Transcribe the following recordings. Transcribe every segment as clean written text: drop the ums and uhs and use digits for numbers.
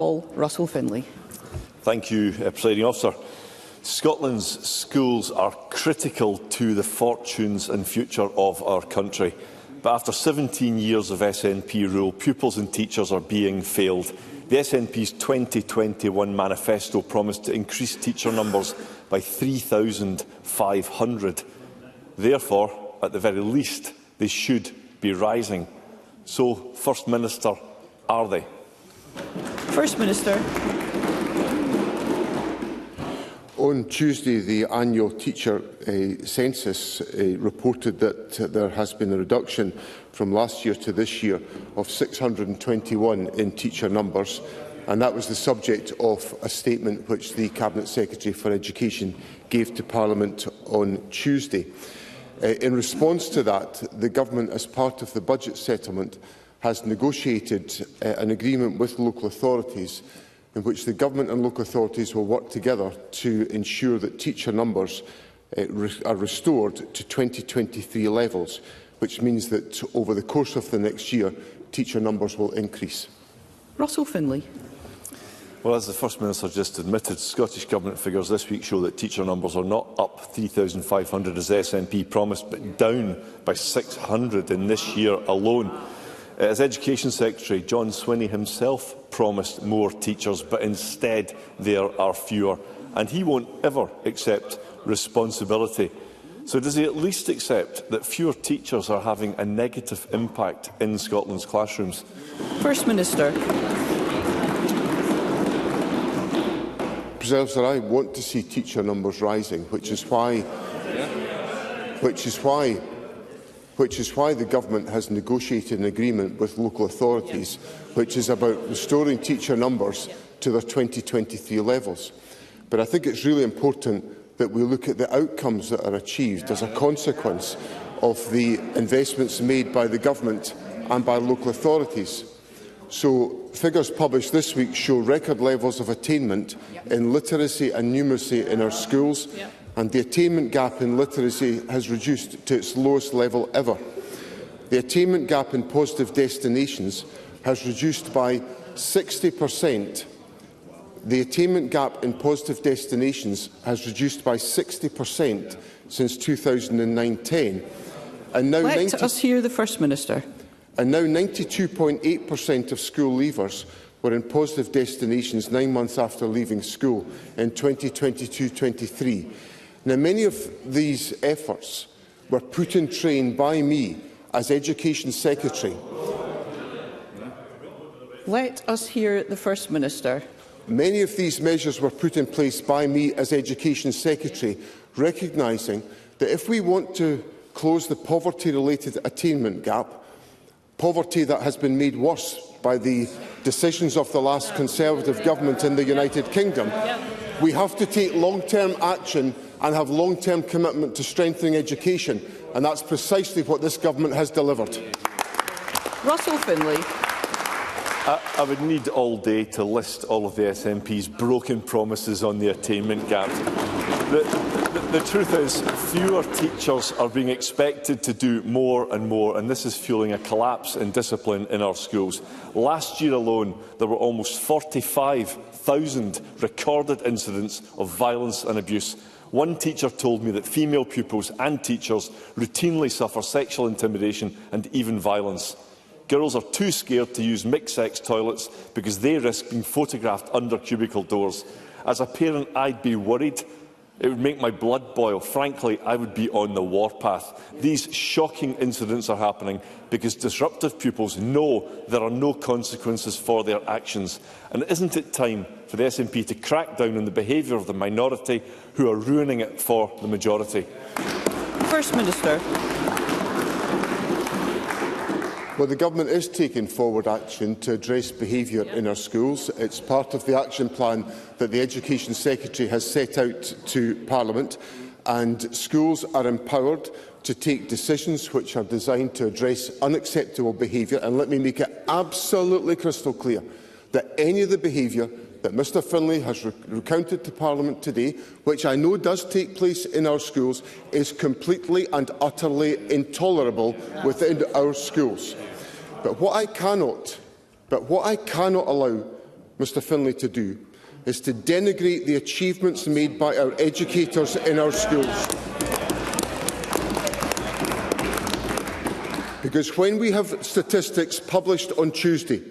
Russell Finlay. Thank you, Presiding Officer. Scotland's schools are critical to the fortunes and future of our country. But after 17 years of SNP rule, pupils and teachers are being failed. The SNP's 2021 manifesto promised to increase teacher numbers by 3,500. Therefore, at the very least, they should be rising. So, First Minister, are they? First Minister. On Tuesday, the annual teacher census reported that there has been a reduction from last year to this year of 621 in teacher numbers, and that was the subject of a statement which the Cabinet Secretary for Education gave to Parliament on Tuesday. In response to that, the Government, as part of the budget settlement, has negotiated an agreement with local authorities in which the Government and local authorities will work together to ensure that teacher numbers are restored to 2023 levels, which means that over the course of the next year, teacher numbers will increase. Russell Finlay. Well, as the First Minister just admitted, Scottish Government figures this week show that teacher numbers are not up 3,500 as SNP promised, but down by 600 in this year alone. As Education Secretary, John Swinney himself promised more teachers, but instead there are fewer, and he won't ever accept responsibility. So does he at least accept that fewer teachers are having a negative impact in Scotland's classrooms? First Minister. President Officer, I want to see teacher numbers rising, which is why the Government has negotiated an agreement with local authorities, which is about restoring teacher numbers to their 2023 levels. But I think it's really important that we look at the outcomes that are achieved as a consequence of the investments made by the Government and by local authorities. So, figures published this week show record levels of attainment in literacy and numeracy in our schools, and the attainment gap in literacy has reduced to its lowest level ever. The attainment gap in positive destinations has reduced by 60%. The attainment gap in positive destinations has reduced by 60% since 2009-10. And now Let us hear the First Minister. And now 92.8% of school leavers were in positive destinations 9 months after leaving school in 2022-23. Now, many of these efforts were put in train by me as Education Secretary. Let us hear the First Minister. Many of these measures were put in place by me as Education Secretary, recognising that if we want to close the poverty-related attainment gap, poverty that has been made worse by the decisions of the last Conservative government in the United Kingdom, we have to take long-term action and have long-term commitment to strengthening education, and that's precisely what this government has delivered. Russell Finlay. I would need all day to list all of the SNP's broken promises on the attainment gap. The truth is, fewer teachers are being expected to do more and more, and this is fueling a collapse in discipline in our schools. Last year alone, there were almost 45,000 recorded incidents of violence and abuse. One teacher told me that female pupils and teachers routinely suffer sexual intimidation and even violence. Girls are too scared to use mixed-sex toilets because they risk being photographed under cubicle doors. As a parent, I'd be worried. It would make my blood boil. Frankly, I would be on the warpath. These shocking incidents are happening because disruptive pupils know there are no consequences for their actions. And isn't it time for the SNP to crack down on the behaviour of the minority who are ruining it for the majority? First Minister. Well, the Government is taking forward action to address behaviour in our schools. It's part of the action plan that the Education Secretary has set out to Parliament, and schools are empowered to take decisions which are designed to address unacceptable behaviour. And let me make it absolutely crystal clear that any of the behaviour that Mr Finlay has recounted to Parliament today, which I know does take place in our schools, is completely and utterly intolerable within our schools. But what I cannot allow Mr Finlay, to do is to denigrate the achievements made by our educators in our schools. Because when we have statistics published on Tuesday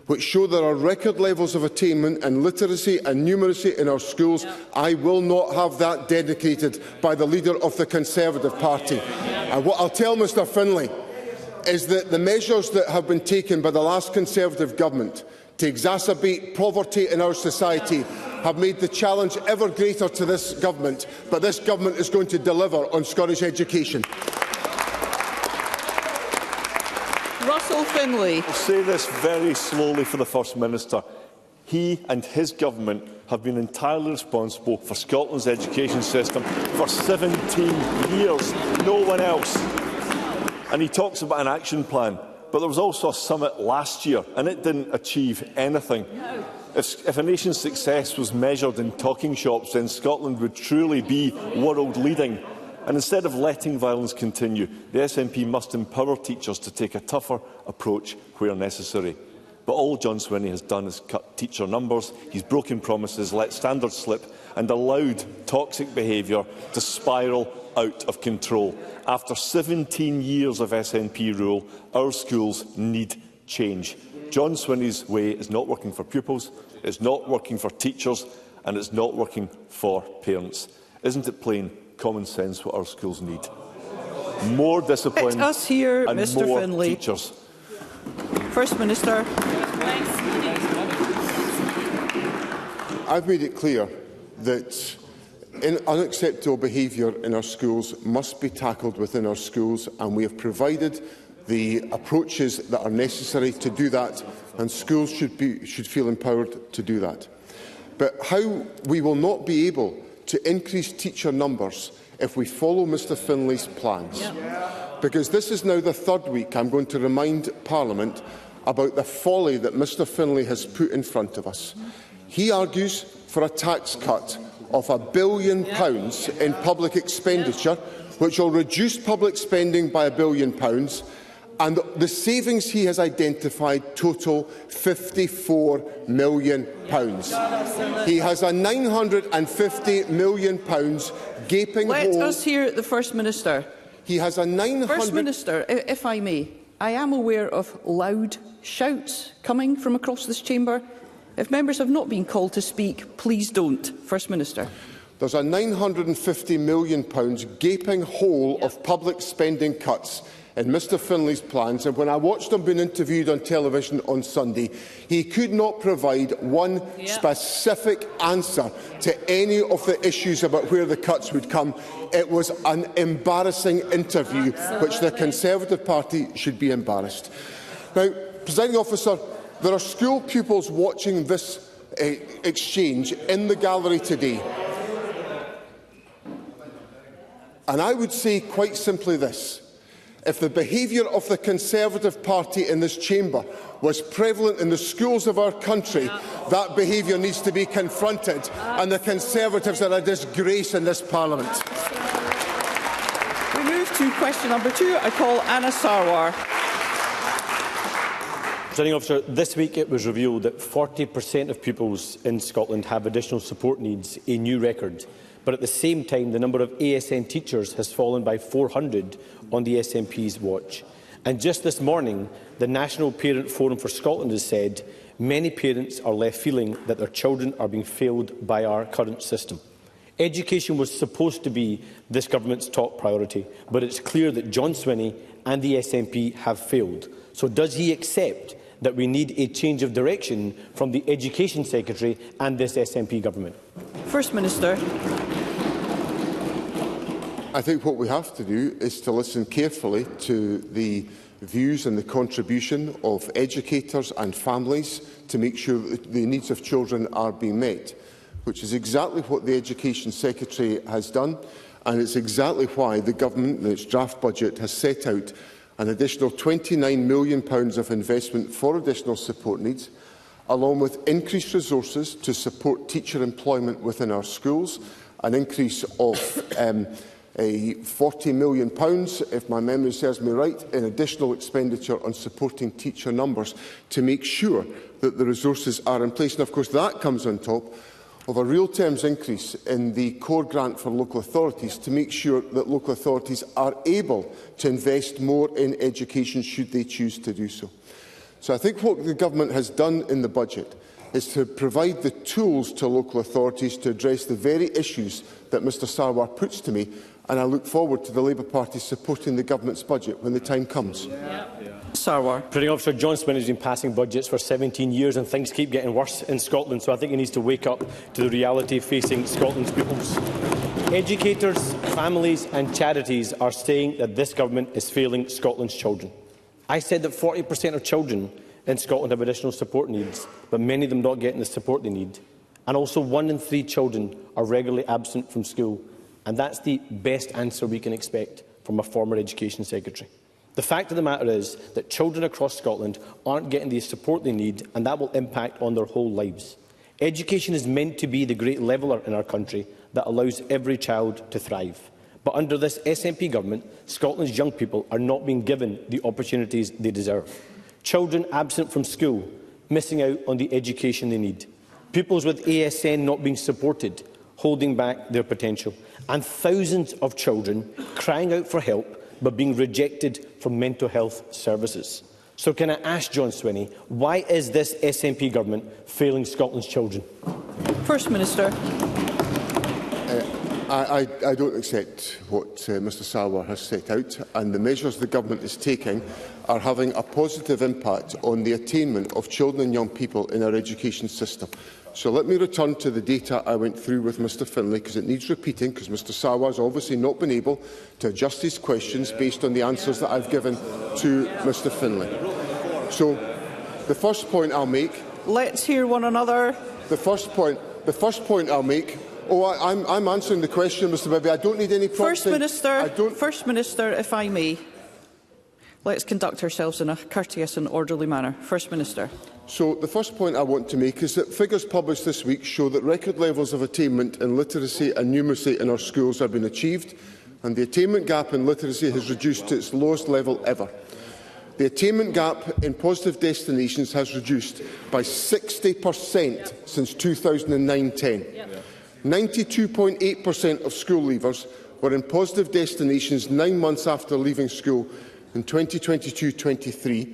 which show there are record levels of attainment and literacy and numeracy in our schools, I will not have that dedicated by the leader of the Conservative Party. And what I'll tell Mr Finlay is that the measures that have been taken by the last Conservative government to exacerbate poverty in our society have made the challenge ever greater to this government, but this government is going to deliver on Scottish education. Russell Finlay. I'll say this very slowly for the First Minister. He and his government have been entirely responsible for Scotland's education system for 17 years, no one else. And he talks about an action plan, but there was also a summit last year and it didn't achieve anything. If a nation's success was measured in talking shops, then Scotland would truly be world-leading. And instead of letting violence continue, the SNP must empower teachers to take a tougher approach where necessary. But all John Swinney has done is cut teacher numbers, he's broken promises, let standards slip and allowed toxic behaviour to spiral out of control. After 17 years of SNP rule, our schools need change. John Swinney's way is not working for pupils, it's not working for teachers and it's not working for parents. Isn't it plain common sense what our schools need? More discipline us here, and Mr. more Finlay. teachers. First Minister. I've made it clear that unacceptable behaviour in our schools must be tackled within our schools, and we have provided the approaches that are necessary to do that, and schools should feel empowered to do that. But how we will not be able to increase teacher numbers if we follow Mr Finlay's plans. Because this is now the third week I'm going to remind Parliament about the folly that Mr Finlay has put in front of us. He argues for a tax cut of £1 billion in public expenditure, which will reduce public spending by £1 billion, and the savings he has identified total £54 million. He has a £950 million gaping hole. Let us hear the First Minister. He has a 900... First Minister, if I may, I am aware of loud shouts coming from across this chamber. If members have not been called to speak, please don't. First Minister. There's a £950 million gaping hole of public spending cuts in Mr Finlay's plans, and when I watched him being interviewed on television on Sunday, he could not provide one specific answer to any of the issues about where the cuts would come. It was an embarrassing interview, which the Conservative Party should be embarrassed. Now, Presiding Officer, there are school pupils watching this exchange in the gallery today. And I would say quite simply this: if the behaviour of the Conservative Party in this chamber was prevalent in the schools of our country, that behaviour needs to be confronted, and the Conservatives are a disgrace in this Parliament. We move to question number 2. I call Anna Sarwar. Presiding Officer, this week it was revealed that 40% of pupils in Scotland have additional support needs, a new record. But at the same time, the number of ASN teachers has fallen by 400 on the SNP's watch. And just this morning, the National Parent Forum for Scotland has said many parents are left feeling that their children are being failed by our current system. Education was supposed to be this government's top priority, but it's clear that John Swinney and the SNP have failed. So does he accept that we need a change of direction from the Education Secretary and this SNP government? First Minister. I think what we have to do is to listen carefully to the views and the contribution of educators and families to make sure that the needs of children are being met, which is exactly what the Education Secretary has done, and it's exactly why the Government in its draft budget has set out an additional £29 million of investment for additional support needs, along with increased resources to support teacher employment within our schools, an increase of £40 million, if my memory serves me right, in additional expenditure on supporting teacher numbers to make sure that the resources are in place. And of course that comes on top of a real terms increase in the core grant for local authorities to make sure that local authorities are able to invest more in education should they choose to do so. So I think what the government has done in the budget is to provide the tools to local authorities to address the very issues that Mr Sarwar puts to me, and I look forward to the Labour Party supporting the government's budget when the time comes. Sarwar. Presiding Officer, John Swinney has been passing budgets for 17 years and things keep getting worse in Scotland, so I think he needs to wake up to the reality facing Scotland's pupils. Educators, families and charities are saying that this government is failing Scotland's children. I said that 40% of children in Scotland have additional support needs, but many of them not getting the support they need. And also 1 in 3 children are regularly absent from school. And that's the best answer we can expect from a former Education Secretary. The fact of the matter is that children across Scotland aren't getting the support they need, and that will impact on their whole lives. Education is meant to be the great leveller in our country that allows every child to thrive. But under this SNP government, Scotland's young people are not being given the opportunities they deserve. Children absent from school, missing out on the education they need. Pupils with ASN not being supported, holding back their potential. And thousands of children crying out for help but being rejected from mental health services. So can I ask John Swinney, why is this SNP government failing Scotland's children? First Minister. I don't accept what Mr Sarwar has set out, and the measures the government is taking are having a positive impact on the attainment of children and young people in our education system. So let me return to the data I went through with Mr Finlay, because it needs repeating, because Mr Sarwar has obviously not been able to adjust his questions based on the answers that I've given to Mr Finlay. So the first point I'll make... Let's hear one another. The first point I'll make... I'm answering the question, Mr Bibby. I don't need any prompting. First Minister, if I may, let's conduct ourselves in a courteous and orderly manner. First Minister. So the first point I want to make is that figures published this week show that record levels of attainment in literacy and numeracy in our schools have been achieved, and the attainment gap in literacy has reduced to its lowest level ever. The attainment gap in positive destinations has reduced by 60% since 2009-10. 92.8% of school leavers were in positive destinations 9 months after leaving school in 2022-23.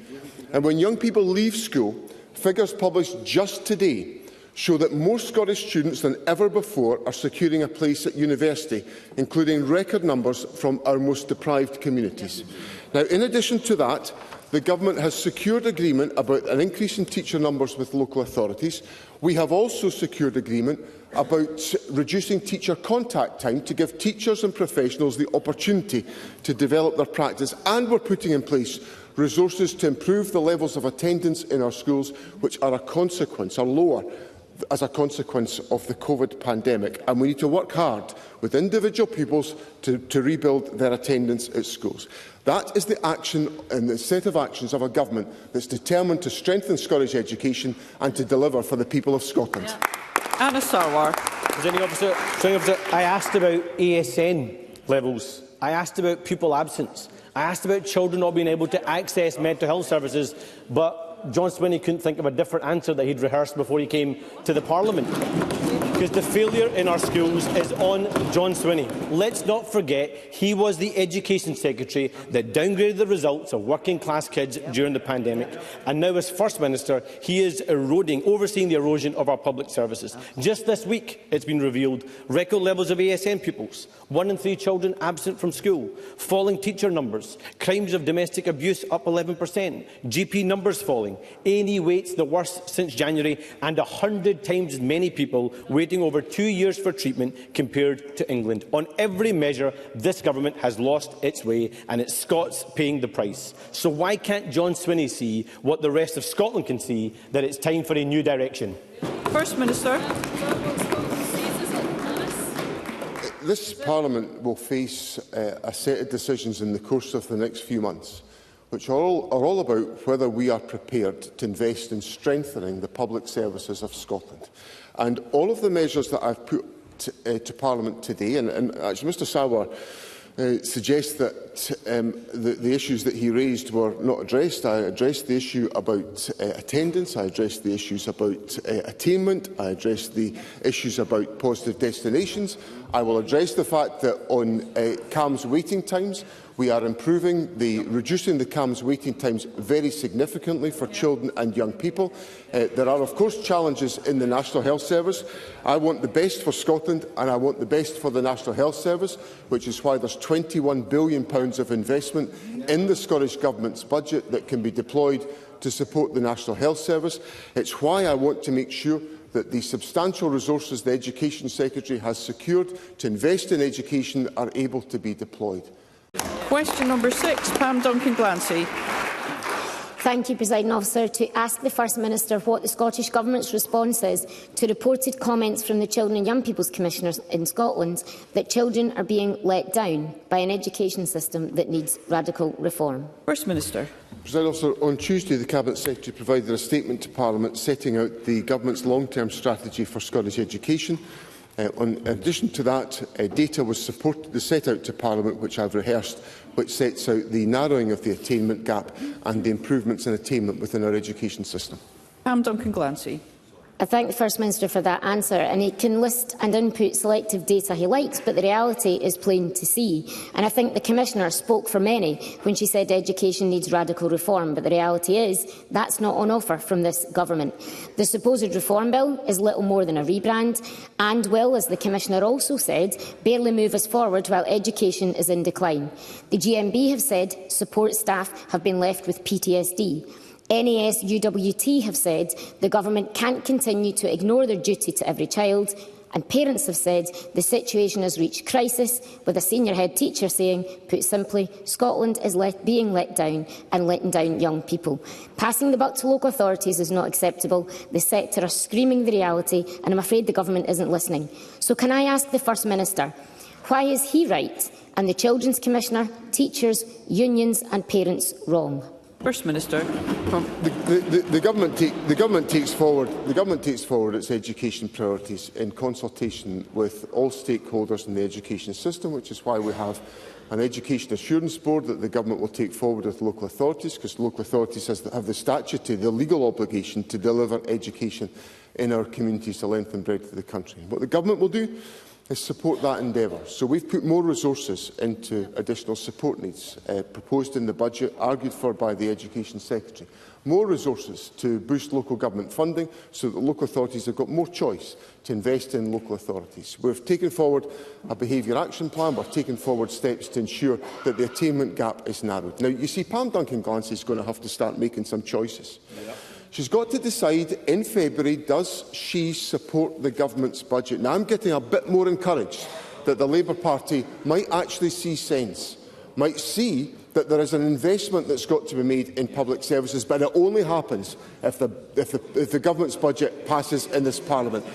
And when young people leave school, figures published just today show that more Scottish students than ever before are securing a place at university, including record numbers from our most deprived communities. Now, in addition to that, the government has secured agreement about an increase in teacher numbers with local authorities. We have also secured agreement about reducing teacher contact time to give teachers and professionals the opportunity to develop their practice, and we're putting in place resources to improve the levels of attendance in our schools, which are lower as a consequence of the COVID pandemic, and we need to work hard with individual pupils to rebuild their attendance at schools. That is the action and the set of actions of a government that's determined to strengthen Scottish education and to deliver for the people of Scotland. Anna Sarwar. Presiding Officer, I asked about ASN levels. I asked about pupil absence. I asked about children not being able to access mental health services, but John Swinney couldn't think of a different answer that he'd rehearsed before he came to the Parliament. Because the failure in our schools is on John Swinney. Let's not forget he was the Education Secretary that downgraded the results of working-class kids during the pandemic. And now, as First Minister, he is overseeing the erosion of our public services. Just this week, it's been revealed record levels of ASN pupils, 1 in 3 children absent from school, falling teacher numbers, crimes of domestic abuse up 11%, GP numbers falling, A&E waits the worst since January, and 100 times as many people waiting over 2 years for treatment compared to England. On every measure, this government has lost its way, and it's Scots paying the price. So why can't John Swinney see what the rest of Scotland can see, that it's time for a new direction? First Minister. This Parliament will face a set of decisions in the course of the next few months, which are all about whether we are prepared to invest in strengthening the public services of Scotland. And all of the measures that I've put to Parliament today, and actually Mr Sarwar suggest that the issues that he raised were not addressed. I addressed the issue about attendance, I addressed the issues about attainment, I addressed the issues about positive destinations. I will address the fact that on CAMHS waiting times, we are reducing the CAMHS waiting times very significantly for children and young people. There are, of course, challenges in the National Health Service. I want the best for Scotland and I want the best for the National Health Service, which is why there's £21 billion of investment in the Scottish Government's budget that can be deployed to support the National Health Service. It's why I want to make sure that the substantial resources the Education Secretary has secured to invest in education are able to be deployed. Question number 6, Pam Duncan-Glancy. Thank you, Presiding Officer. To ask the First Minister what the Scottish Government's response is to reported comments from the Children and Young People's Commissioners in Scotland that children are being let down by an education system that needs radical reform. First Minister. Presiding Officer, on Tuesday the Cabinet Secretary provided a statement to Parliament setting out the Government's long-term strategy for Scottish education. In addition to that, data was set out to Parliament, which I have rehearsed, which sets out the narrowing of the attainment gap and the improvements in attainment within our education system. Pam Duncan-Glancy. I thank the First Minister for that answer, and he can list and input selective data he likes, but the reality is plain to see. And I think the Commissioner spoke for many when she said education needs radical reform, but the reality is that's not on offer from this Government. The supposed reform bill is little more than a rebrand and will, as the Commissioner also said, barely move us forward while education is in decline. The GMB have said support staff have been left with PTSD. NAS UWT have said the Government can't continue to ignore their duty to every child, and parents have said the situation has reached crisis, with a senior head teacher saying, put simply, Scotland is being let down and letting down young people. Passing the buck to local authorities is not acceptable. The sector are screaming the reality, and I'm afraid the Government isn't listening. So can I ask the First Minister, why is he right and the Children's Commissioner, teachers, unions and parents wrong? First Minister. The government takes forward its education priorities in consultation with all stakeholders in the education system, which is why we have an Education Assurance Board that the Government will take forward with local authorities, because local authorities have the statutory, the legal obligation to deliver education in our communities the length and breadth of the country. What the Government will do is support that endeavour. So we've put more resources into additional support needs, proposed in the budget, argued for by the Education Secretary. More resources to boost local government funding so that local authorities have got more choice to invest in local authorities. We've taken forward a behaviour action plan. We're taking forward steps to ensure that the attainment gap is narrowed. Now, you see, Pam Duncan-Glancy is going to have to start making some choices. Yeah. She's got to decide in February, does she support the Government's budget? Now, I'm getting a bit more encouraged that the Labour Party might actually see sense, might see that there is an investment that's got to be made in public services, but it only happens if the Government's budget passes in this Parliament.